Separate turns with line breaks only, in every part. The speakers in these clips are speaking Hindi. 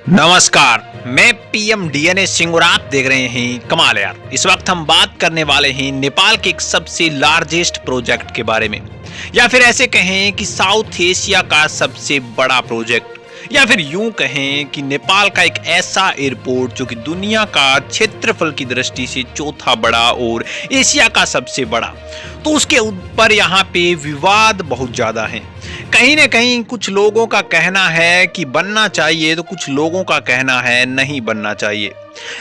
नमस्कार, मैं पीएम डीएनए सिंह और आप देख रहे हैं कमाल यार। इस वक्त हम बात करने वाले हैं नेपाल के एक सबसे लार्जेस्ट प्रोजेक्ट के बारे में, या फिर ऐसे कहें कि साउथ एशिया का सबसे बड़ा प्रोजेक्ट, या फिर यूं कहें कि नेपाल का एक ऐसा एयरपोर्ट जो कि दुनिया का क्षेत्रफल की दृष्टि से चौथा बड़ा और एशिया का सबसे बड़ा। तो उसके ऊपर यहाँ पे विवाद बहुत ज्यादा है। कहीं न कहीं कुछ लोगों का कहना है कि बनना चाहिए, तो कुछ लोगों का कहना है नहीं बनना चाहिए।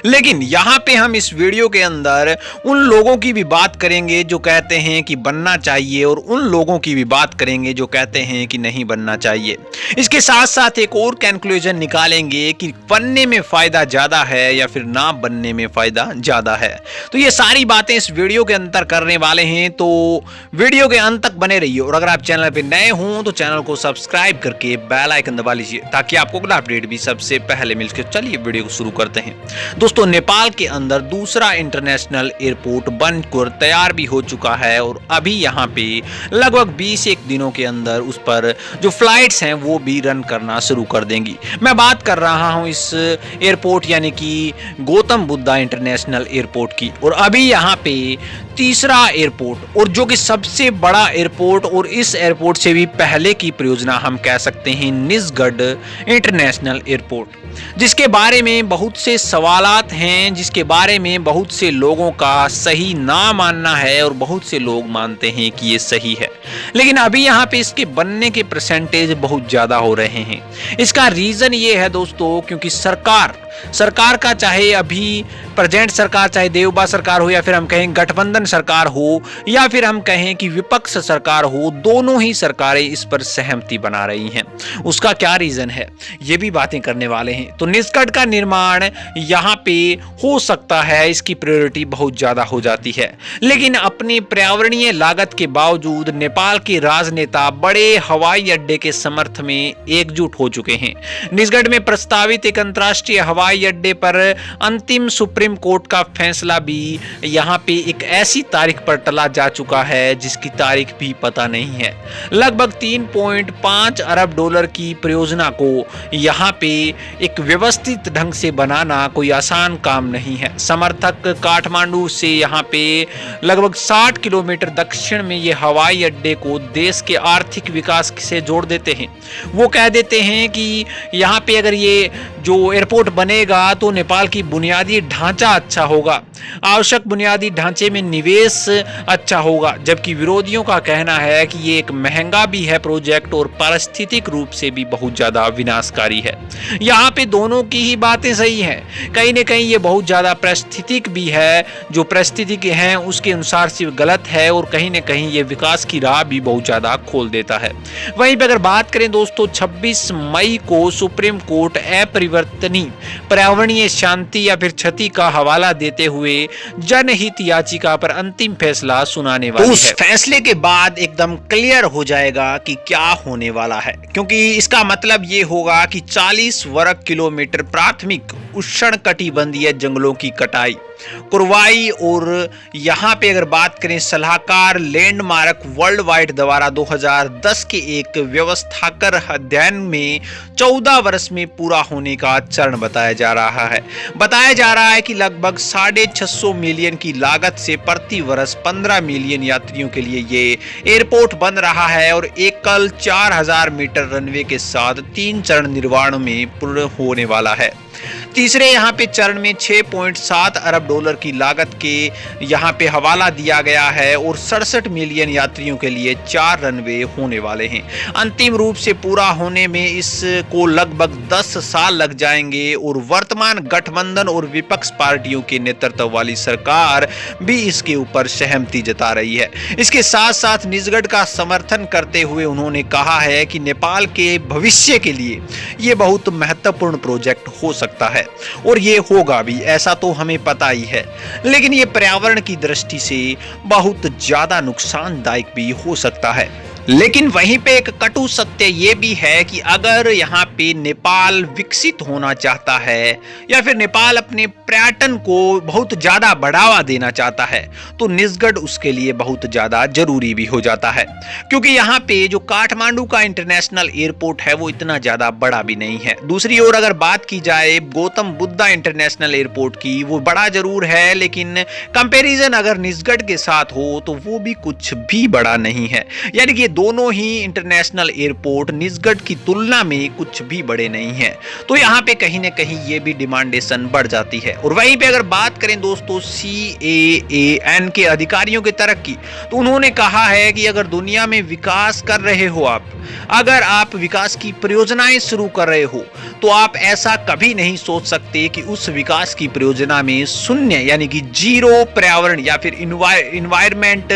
लेकिन यहाँ पे हम इस वीडियो के अंदर उन लोगों की भी बात करेंगे जो कहते हैं कि बनना चाहिए, और उन लोगों की भी बात करेंगे जो कहते हैं कि नहीं बनना चाहिए। इसके साथ साथ एक और कंक्लूजन निकालेंगे कि बनने में फायदा ज्यादा है या फिर ना बनने में फायदा ज्यादा है। तो ये सारी बातें इस वीडियो के अंदर करने वाले हैं, तो वीडियो के अंत तक बने रहिए। और अगर आप चैनल पे नए हों तो चैनल को सब्सक्राइब करके बेल आइकन दबा लीजिए ताकि आपको अगला अपडेट भी सबसे पहले मिल सके। चलिए वीडियो को शुरू करते हैं। दोस्तों, नेपाल के अंदर दूसरा इंटरनेशनल एयरपोर्ट बनकर तैयार भी हो चुका है, और अभी यहाँ पे लगभग 20 दिनों के अंदर उस पर जो फ्लाइट्स हैं वो भी रन करना शुरू कर देंगी। मैं बात कर रहा हूँ इस एयरपोर्ट यानी कि गौतम बुद्धा इंटरनेशनल एयरपोर्ट की। और अभी यहाँ पे तीसरा एयरपोर्ट, और जो कि सबसे बड़ा एयरपोर्ट, और इस एयरपोर्ट से भी पहले की परियोजना हम कह सकते हैं निजगढ़ इंटरनेशनल एयरपोर्ट, जिसके बारे में बहुत से सवालात हैं, जिसके बारे में बहुत से लोगों का सही ना मानना है और बहुत से लोग मानते हैं कि ये सही है। लेकिन अभी यहाँ पे इसके बनने के परसेंटेज बहुत ज्यादा हो रहे हैं। इसका रीजन ये है दोस्तों, क्योंकि सरकार का, चाहे अभी प्रेजेंट सरकार, चाहे देवबा सरकार हो, या फिर हम कहें गठबंधन सरकार हो, या फिर हम कहें कि विपक्ष सरकार हो, दोनों ही सरकारें इस पर सहमति बना रही हैं। उसका क्या रीजन है, ये भी बातें करने वाले हैं। तो निजगढ़ का निर्माण यहाँ पे हो सकता है, इसकी प्रायोरिटी बहुत ज्यादा हो जाती है। लेकिन अपनी पर्यावरणीय लागत के बावजूद नेपाल के राजनेता बड़े हवाई अड्डे के समर्थ में एकजुट हो चुके हैं। निजगढ़ में प्रस्तावित एक अंतर्राष्ट्रीय हवाई अड्डे पर अंतिम सुप्रीम कोर्ट का फैसला भी यहाँ पे एक ऐसी तारीख पर टला जा चुका है जिसकी तारीख भी पता नहीं है। लगभग 3.5 अरब डॉलर की परियोजना को यहाँ पे एक व्यवस्थित ढंग से बनाना कोई आसान काम नहीं है। समर्थक काठमांडू से यहाँ पे लगभग 60 किलोमीटर दक्षिण में ये हवाई अड्डे को देश के आर्थिक विकास से जोड़ देते हैं। वो कह देते हैं कि यहाँ पे अगर ये जो एयरपोर्ट बनेगा तो नेपाल की बुनियादी ढांचा अच्छा होगा, आवश्यक बुनियादी ढांचे में निवेश अच्छा होगा। जबकि विरोधियों का कहना है कि ये एक महंगा भी है प्रोजेक्ट और पारिस्थितिक रूप से भी बहुत ज्यादा विनाशकारी है। यहाँ पे दोनों की ही बातें सही हैं। कहीं न कहीं ये बहुत ज्यादा पारिस्थितिक भी है, जो पारिस्थितिक है उसके अनुसार से गलत है, और कहीं न कहीं ये विकास की राह भी बहुत ज्यादा खोल देता है। वहीं पर अगर बात करें दोस्तों, 26 मई को सुप्रीम कोर्ट अपरिवर्तनीय पर्यावरणीय शांति या फिर क्षति का हवाला देते हुए जनहित याचिका पर अंतिम फैसला सुनाने वाली है। उस फैसले के बाद एकदम क्लियर हो जाएगा कि क्या होने वाला है, क्योंकि इसका मतलब ये होगा कि 40 वर्ग किलोमीटर प्राथमिक उष्णकटिबंधीय जंगलों की कटाई, कुरवाई, और यहाँ पे अगर बात करें सलाहकार लैंडमार्क वर्ल्ड वाइड द्वारा 2010 के एक व्यवस्थाकर अध्ययन में 14 वर्ष में पूरा होने का चरण बताया जा रहा है। बताया जा रहा है कि लगभग 650 मिलियन की लागत से प्रति वर्ष 15 मिलियन यात्रियों के लिए ये एयरपोर्ट बन रहा है, और एकल 4000 मीटर रनवे के साथ 3 चरण निर्माण में पूर्ण होने वाला है। तीसरे यहाँ पे चरण में 6.7 अरब डॉलर की लागत के यहाँ पे हवाला दिया गया है, और 67 मिलियन यात्रियों के लिए 4 रनवे होने वाले हैं। अंतिम रूप से पूरा होने में इसको लगभग 10 साल लग जाएंगे, और वर्तमान गठबंधन और विपक्ष पार्टियों के नेतृत्व वाली सरकार भी इसके ऊपर सहमति जता रही है। इसके साथ साथ निजगढ़ का समर्थन करते हुए उन्होंने कहा है कि नेपाल के भविष्य के लिए ये बहुत महत्वपूर्ण प्रोजेक्ट हो सकता है, और ये होगा भी, ऐसा तो हमें पता ही है। लेकिन ये पर्यावरण की दृष्टि से बहुत ज्यादा नुकसानदायक भी हो सकता है। लेकिन वहीं पे एक कटु सत्य ये भी है कि अगर यहाँ पे नेपाल विकसित होना चाहता है या फिर नेपाल अपने पर्यटन को बहुत ज्यादा बढ़ावा देना चाहता है तो निजगढ़ उसके लिए बहुत ज्यादा जरूरी भी हो जाता है, क्योंकि यहाँ पे जो काठमांडू का इंटरनेशनल एयरपोर्ट है वो इतना ज्यादा बड़ा भी नहीं है। दूसरी ओर अगर बात की जाए गौतम बुद्धा इंटरनेशनल एयरपोर्ट की, वो बड़ा जरूर है लेकिन कंपैरिजन अगर निजगढ़ के साथ हो तो वो भी कुछ भी बड़ा नहीं है। यानी कि दोनों ही इंटरनेशनल एयरपोर्ट निजगढ़ की तुलना में कुछ भी बड़े नहीं है। तो यहाँ पे कहीं ना कहीं ये भी डिमांडेशन बढ़ जाती है। और वहीं पे अगर बात करें दोस्तों CAAN के अधिकारियों की तरक्की, तो उन्होंने कहा है कि अगर दुनिया में विकास कर रहे हो आप, अगर आप विकास की परियोजनाएं शुरू कर रहे हो तो आप ऐसा कभी नहीं सोच सकते कि उस विकास की परियोजना में शून्य यानी कि जीरो पर्यावरण या फिर इन्वायरमेंट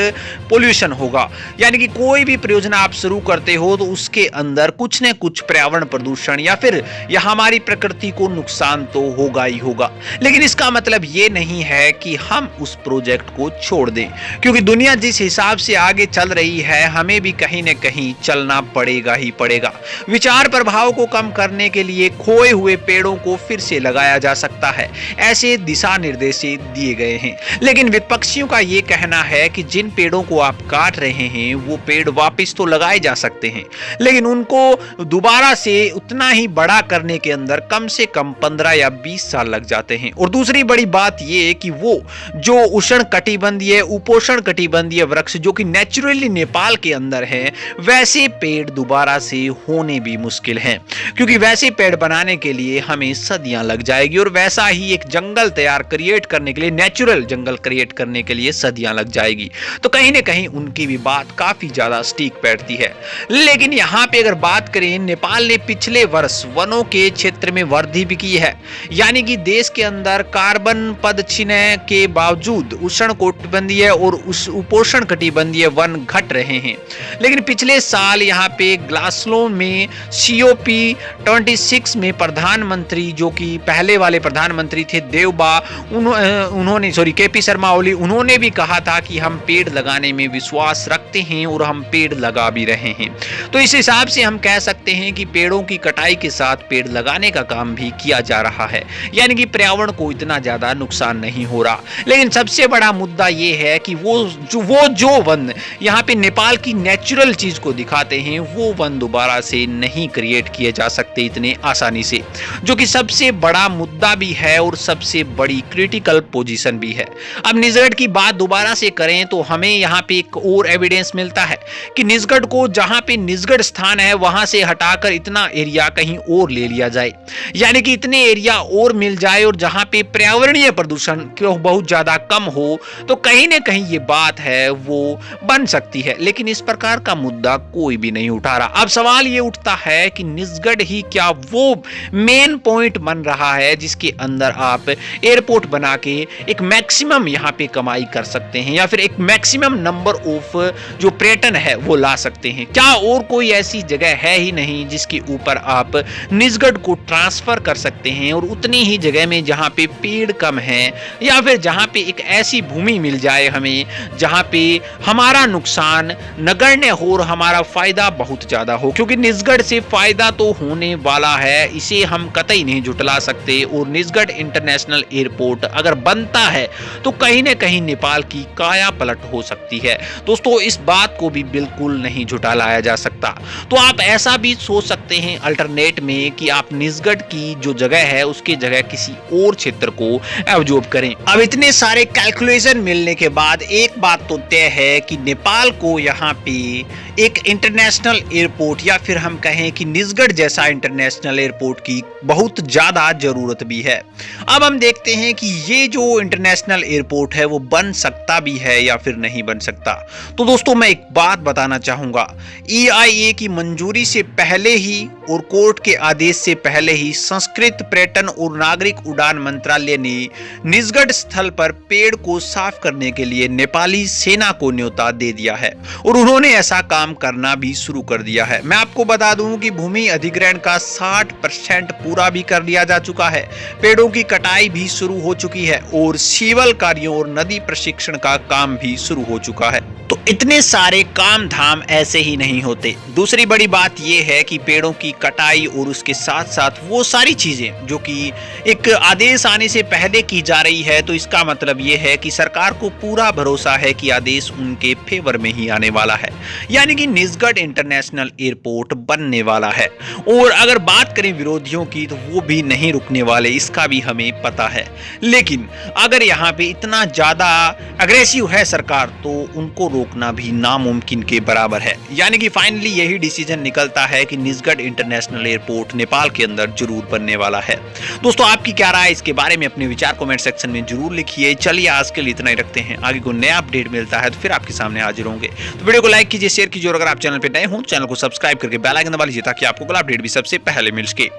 पोल्यूशन होगा। यानी कि कोई भी परियोजना आप शुरू करते हो तो उसके अंदर कुछ न कुछ पर्यावरण प्रदूषण या फिर यह हमारी प्रकृति को नुकसान तो होगा ही होगा। लेकिन इसका मतलब ये नहीं है कि हम उस प्रोजेक्ट को छोड़ दें, क्योंकि दुनिया जिस हिसाब से आगे चल रही है हमें भी कहीं न कहीं चलना पड़ेगा ही पड़ेगा। विचार प्रभाव को कम करने के लिए खोए हुए पेड़ों को फिर से लगाया जा सकता है, ऐसे दिशा निर्देश दिए गए हैं। लेकिन विपक्षियों का यह कहना है कि जिन पेड़ों को आप काट रहे हैं वो पेड़ वापस तो लगाए जा सकते हैं, लेकिन उनको दोबारा से उतना ही बड़ा करने के अंदर कम से कम 15 या 20 साल लग जाते हैं। और दूसरी बड़ी बात यह कि वो जो उष्ण कटिबंधीय उपोष्ण कटिबंधीय वृक्ष जो कि नेचुरली नेपाल के अंदर है, वैसे पेड़ दोबारा से होने भी मुश्किल हैं, क्योंकि वैसे पेड़ बनाने के लिए हमें सदियां लग जाएगी और वैसा ही एक जंगल क्रिएट करने के लिए, नेचुरल जंगल क्रिएट करने के लिए सदियां लग जाएगी। तो कहीं ना कहीं उनकी भी बात काफी ज्यादा स्टीक बैठती है। लेकिन यहाँ पे अगर बात करें, नेपाल ने पिछले वर्ष वनों के क्षेत्र में वृद्धि भी की है। यानी कि देश के अंदर कार्बन पदचिह्न के बावजूद उष्ण कटिबंधीय और उपोष्ण कटिबंधीय वन घट रहे हैं। लेकिन पिछले साल यहाँ पे ग्लासगो में COP26 में प्रधानमंत्री, जो कि पहले वाले प्रधानमंत्री थे देवबा, उन्होंने KP शर्मा ओली, उन्होंने भी कहा था कि हम पेड़ लगाने में विश्वास रखते हैं और हम पेड़ लगा भी रहे हैं। तो इस हिसाब से हम कह सकते हैं कि पेड़ों की कटाई के साथ पेड़ लगाने का काम भी किया जा रहा है, यानी कि पर्यावरण को इतना ज्यादा नुकसान नहीं हो रहा। लेकिन सबसे बड़ा मुद्दा यह है कि वो जो वन यहाँ पे नेपाल की नेचुरल चीज को दिखाते हैं वो वन दोबारा से नहीं क्रिएट किए जा सकते इतने आसानी से, जो कि सबसे बड़ा मुद्दा भी है और सबसे बड़ी क्रिटिकल पोजीशन भी है। अब निजगढ़ की बात दोबारा से करें तो हमें यहाँ पे एक और एविडेंस मिलता है कि निजगढ़ को, जहां पे निजगढ़ स्थान है वहां से हटाकर इतना एरिया कहीं और ले लिया जाए, यानी कि इतने एरिया और मिल जाए और जहां पे पर्यावरणीय प्रदूषण बहुत ज्यादा कम हो, तो कहीं ना कहीं ये बात है वो बन सकती है। लेकिन इस प्रकार का मुद्दा कोई भी नहीं उठा रहा। अब सवाल ये उठता है कि निजगढ़ ही क्या वो मेन पॉइंट बन रहा है जिसके अंदर आप एयरपोर्ट बना के एक मैक्सिमम यहाँ पे कमाई कर सकते हैं या फिर एक मैक्सिमम नंबर ऑफ जो पर्यटन है वो ला सकते हैं। क्या और कोई ऐसी जगह है ही नहीं जिसके ऊपर आप निजगढ़ को ट्रांसफर कर सकते हैं और उतनी ही जगह में जहां पे पेड़ कम है या फिर जहां पे एक ऐसी भूमि मिल जाए हमें जहां पे हमारा नुकसान नगण्य हो और हमारा फायदा बहुत ज्यादा हो, क्योंकि निजगढ़ से फायदा तो होने वाला है, इसे हम कतई नहीं झुटला सकते। और निजगढ़ इंटरनेशनल एयरपोर्ट अगर बनता है तो कहीं ना कहीं नेपाल की काया पलट हो सकती है दोस्तों, इस बात को भी बिल्कुल नहीं झुटलाया जा सकता। तो आप ऐसा भी सोच सकते हैं अल्टरनेट में कि आप निजगढ़ की जो जगह है उसकी जगह किसी और क्षेत्र को एब्जॉर्ब करें। अब इतने सारे कैलकुलेशन मिलने के बाद एक बात तो तय है कि नेपाल को यहाँ पे एक इंटरनेशनल एयरपोर्ट या फिर हम कहें कि निजगढ़ जैसा इंटरनेशनल एयरपोर्ट की बहुत ज्यादा जरूरत भी है। अब हम देखते हैं कि ये जो इंटरनेशनल एयरपोर्ट है वो बन सकता भी है या फिर नहीं बन सकता। तो दोस्तों मैं एक बात बताना चाहूंगा, EIA की मंजूरी से पहले ही और कोर्ट के आदेश से पहले ही संस्कृत पर्यटन और नागरिक उड्डयन मंत्रालय ने निजगढ़ स्थल पर पेड़ को साफ करने के लिए नेपाली सेना को न्योता दे दिया है और उन्होंने ऐसा काम करना भी शुरू कर दिया है। मैं आपको बता दूं कि भूमि अधिग्रहण का 60% पूरा भी कर लिया जा चुका है, पेड़ों की कटाई भी शुरू हो चुकी है और सिविल कार्यों और नदी प्रशिक्षण का काम भी शुरू हो चुका है। तो इतने सारे काम धाम ऐसे ही नहीं होते। दूसरी बड़ी बात यह है कि पेड़ों की कटाई और उसके साथ साथ वो सारी चीजें जो कि एक आदेश आने से पहले की जा रही है, तो इसका मतलब यह है कि सरकार को पूरा भरोसा है कि आदेश उनके फेवर में ही आने वाला है, यानी कि निजगढ़ इंटरनेशनल एयरपोर्ट बनने वाला है। और अगर बात करें विरोधियों की तो वो भी नहीं रुकने वाले, इसका भी हमें पता है। लेकिन अगर यहाँ पे इतना ज्यादा अग्रेसिव है सरकार तो उनको रोकना भी नामुमकिन के बराबर है। यानी कि फाइनली यही डिसीजन निकलता है कि निजगढ़ इंटरनेशनल एयरपोर्ट नेपाल के अंदर जरूर बनने वाला है। दोस्तों, आपकी क्या राय इसके बारे में अपने विचार कमेंट सेक्शन में जरूर लिखिए। चलिए आज के लिए इतना ही रखते हैं, आगे कोई नया अपडेट मिलता है तो फिर आपके सामने हाजिर होंगे। तो वीडियो को लाइक कीजिए, शेयर कीजिए और अगर आप चैनल पर नए हो चैनल को सब्सक्राइब करके बेल आइकन दबा लीजिए ताकि आपको अगला अपडेट भी सबसे पहले मिल सके।